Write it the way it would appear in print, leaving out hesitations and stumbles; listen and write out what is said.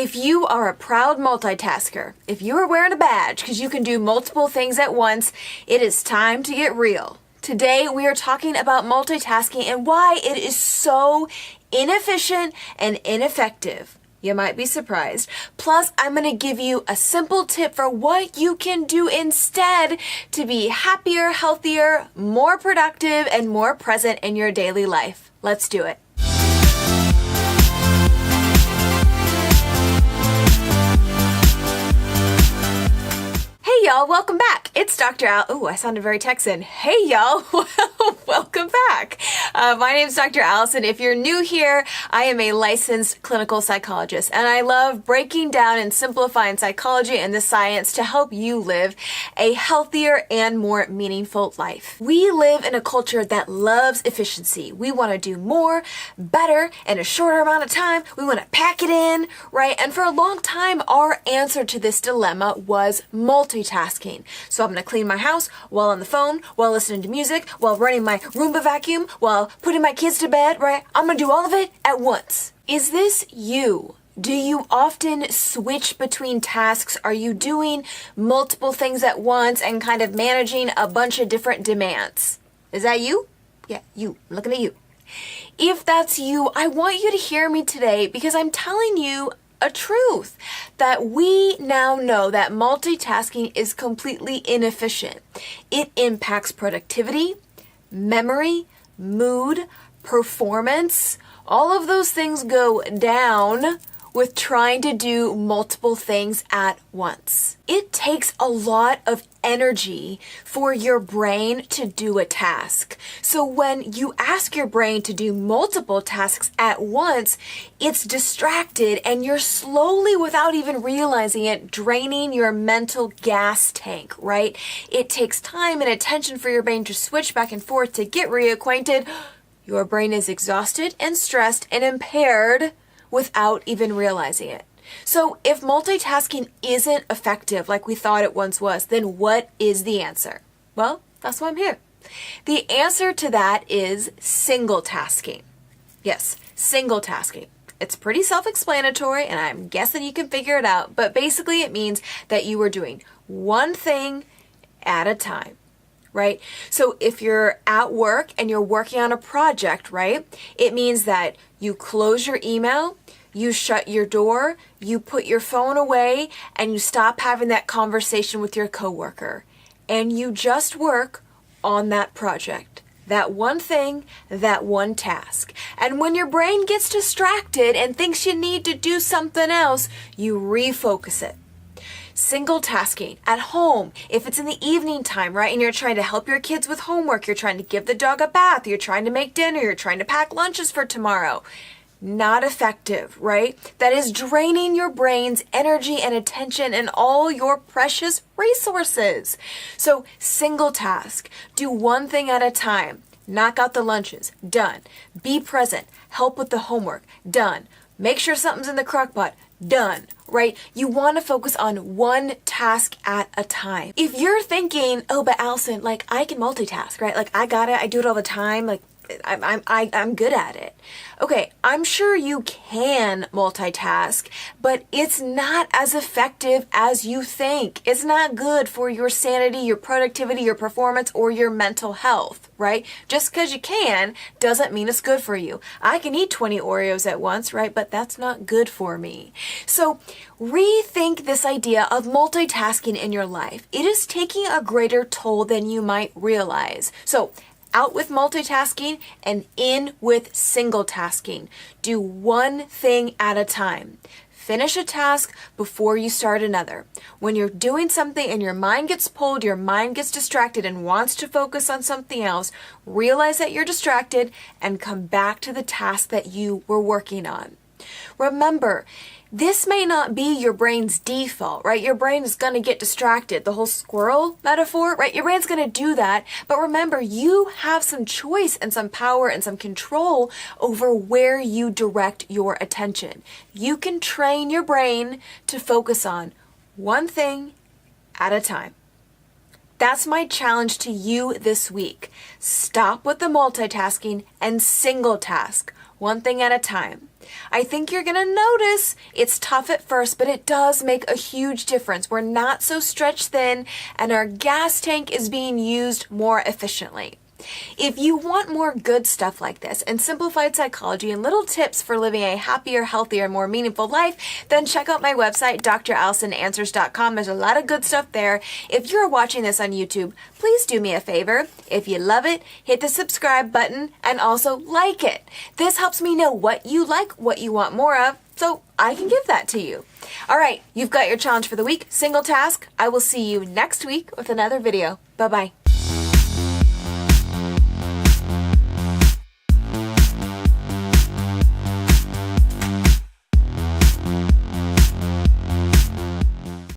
If you are a proud multitasker, if you are wearing a badge because you can do multiple things at once, it is time to get real. Today we are talking about multitasking and why it is so inefficient and ineffective. You might be surprised. Plus, I'm going to give you a simple tip for what you can do instead to be happier, healthier, more productive, and more present in your daily life. Let's do it. Hey y'all, welcome back. It's Dr. Al. Oh, I sounded very Texan. Hey y'all, welcome back. My name is Dr. Allison. If you're new here, I am a licensed clinical psychologist, and I love breaking down and simplifying psychology and the science to help you live a healthier and more meaningful life. We live in a culture that loves efficiency. We want to do more, better, in a shorter amount of time. We want to pack it in, right? And for a long time, our answer to this dilemma was multitasking. So I'm going to clean my house while on the phone, while listening to music, while running my Roomba vacuum, while putting my kids to bed, right? I'm going to do all of it at once. Is this you? Do you often switch between tasks? Are you doing multiple things at once and kind of managing a bunch of different demands? Is that you? Yeah, you. I'm looking at you. If that's you, I want you to hear me today because I'm telling you a truth that we now know that multitasking is completely inefficient. It impacts productivity, memory, mood, performance. All of those things go down with trying to do multiple things at once. It takes a lot of energy for your brain to do a task. So when you ask your brain to do multiple tasks at once, it's distracted and you're slowly, without even realizing it, draining your mental gas tank, right? It takes time and attention for your brain to switch back and forth to get reacquainted. Your brain is exhausted and stressed and impaired without even realizing it. So if multitasking isn't effective like we thought it once was, then what is the answer? Well, that's why I'm here. The answer to that is singletasking. Yes, singletasking. It's pretty self-explanatory, and I'm guessing you can figure it out, but basically it means that you are doing one thing at a time. Right? So if you're at work and you're working on a project, right? It means that you close your email, you shut your door, you put your phone away, and you stop having that conversation with your coworker. And you just work on that project. That one thing, that one task. And when your brain gets distracted and thinks you need to do something else, you refocus it. Single tasking at home, if it's in the evening time, right, and you're trying to help your kids with homework, you're trying to give the dog a bath, you're trying to make dinner, you're trying to pack lunches for tomorrow. Not effective, right? That is draining your brain's energy and attention and all your precious resources. So single task, do one thing at a time. Knock out the lunches, done. Be present, help with the homework, done. Make sure something's in the crock pot, done, right? You want to focus on one task at a time. If you're thinking, oh, but Allison, like I can multitask, right? Like I got it, I do it all the time, like I'm good at it. Okay, I'm sure you can multitask, but it's not as effective as you think. It's not good for your sanity, your productivity, your performance, or your mental health, right? Just because you can doesn't mean it's good for you. I can eat 20 Oreos at once, right? But that's not good for me. So rethink this idea of multitasking in your life. It is taking a greater toll than you might realize. So out with multitasking and in with single tasking. Do one thing at a time. Finish a task before you start another. When you're doing something and your mind gets pulled, your mind gets distracted and wants to focus on something else, realize that you're distracted and come back to the task that you were working on. Remember, this may not be your brain's default, right? Your brain is going to get distracted. The whole squirrel metaphor, right? Your brain's going to do that. But remember, you have some choice and some power and some control over where you direct your attention. You can train your brain to focus on one thing at a time. That's my challenge to you this week. Stop with the multitasking and single task. one thing at a time. I think you're going to notice it's tough at first, but it does make a huge difference. We're not so stretched thin, and our gas tank is being used more efficiently. If you want more good stuff like this and simplified psychology and little tips for living a happier, healthier, more meaningful life, then check out my website, drallisonanswers.com. There's a lot of good stuff there. If you're watching this on YouTube, please do me a favor. If you love it, hit the subscribe button and also like it. This helps me know what you like, what you want more of, so I can give that to you. All right, you've got your challenge for the week, single task. I will see you next week with another video. Bye-bye.